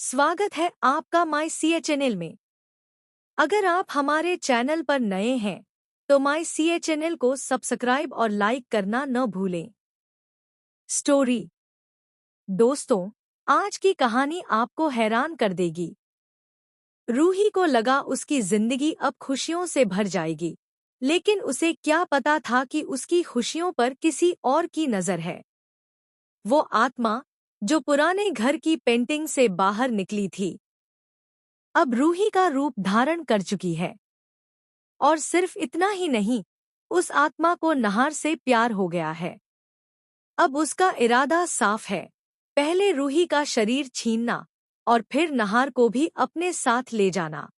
स्वागत है आपका माई सीए चैनल में। अगर आप हमारे चैनल पर नए हैं तो माई सीए चैनल को सब्सक्राइब और लाइक करना न भूलें। स्टोरी। दोस्तों, आज की कहानी आपको हैरान कर देगी। रूही को लगा उसकी जिंदगी अब खुशियों से भर जाएगी, लेकिन उसे क्या पता था कि उसकी खुशियों पर किसी और की नजर है। वो आत्मा जो पुराने घर की पेंटिंग से बाहर निकली थी, अब रूही का रूप धारण कर चुकी है। और सिर्फ इतना ही नहीं, उस आत्मा को नहार से प्यार हो गया है। अब उसका इरादा साफ है, पहले रूही का शरीर छीनना और फिर नहार को भी अपने साथ ले जाना।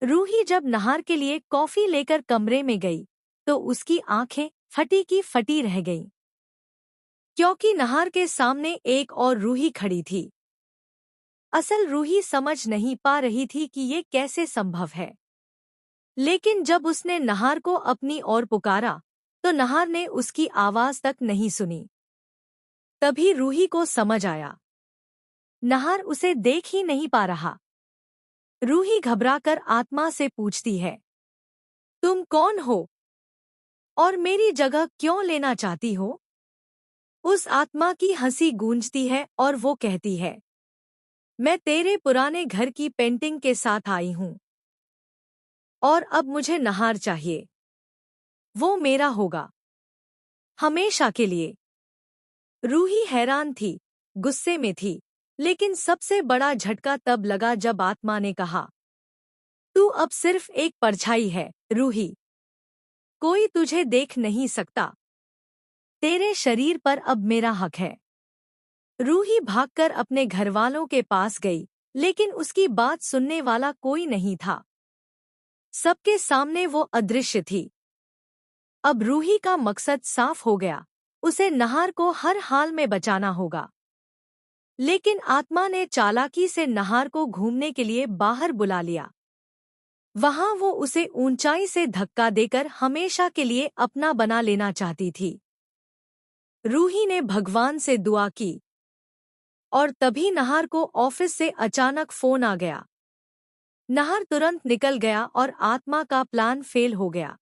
रूही जब नहार के लिए कॉफी लेकर कमरे में गई तो उसकी आंखें फटी की फटी रह गईं, क्योंकि नहार के सामने एक और रूही खड़ी थी। असल रूही समझ नहीं पा रही थी कि ये कैसे संभव है, लेकिन जब उसने नहार को अपनी ओर पुकारा तो नहार ने उसकी आवाज तक नहीं सुनी। तभी रूही को समझ आया, नहार उसे देख ही नहीं पा रहा। रूही घबराकर आत्मा से पूछती है, तुम कौन हो और मेरी जगह क्यों लेना चाहती हो? उस आत्मा की हंसी गूंजती है और वो कहती है, मैं तेरे पुराने घर की पेंटिंग के साथ आई हूं और अब मुझे नहार चाहिए। वो मेरा होगा, हमेशा के लिए। रूही हैरान थी, गुस्से में थी, लेकिन सबसे बड़ा झटका तब लगा जब आत्मा ने कहा, तू अब सिर्फ एक परछाई है रूही, कोई तुझे देख नहीं सकता। तेरे शरीर पर अब मेरा हक है। रूही भागकर अपने घरवालों के पास गई, लेकिन उसकी बात सुनने वाला कोई नहीं था। सबके सामने वो अदृश्य थी। अब रूही का मकसद साफ हो गया, उसे नहार को हर हाल में बचाना होगा। लेकिन आत्मा ने चालाकी से नहार को घूमने के लिए बाहर बुला लिया। वहां वो उसे ऊंचाई से धक्का देकर हमेशा के लिए अपना बना लेना चाहती थी। रूही ने भगवान से दुआ की और तभी नहार को ऑफिस से अचानक फोन आ गया। नहार तुरंत निकल गया और आत्मा का प्लान फेल हो गया।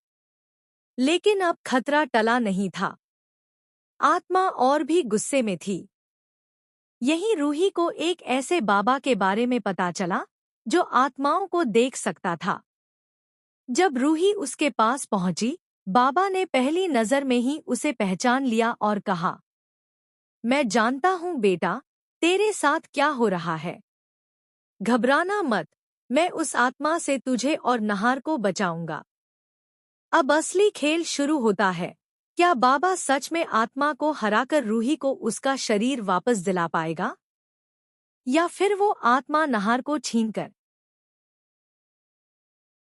लेकिन अब खतरा टला नहीं था। आत्मा और भी गुस्से में थी। यही रूही को एक ऐसे बाबा के बारे में पता चला जो आत्माओं को देख सकता था। जब रूही उसके पास पहुंची, बाबा ने पहली नजर में ही उसे पहचान लिया और कहा, मैं जानता हूं बेटा, तेरे साथ क्या हो रहा है। घबराना मत, मैं उस आत्मा से तुझे और नहार को बचाऊंगा। अब असली खेल शुरू होता है। क्या बाबा सच में आत्मा को हराकर रूही को उसका शरीर वापस दिला पाएगा, या फिर वो आत्मा नहार को छीनकर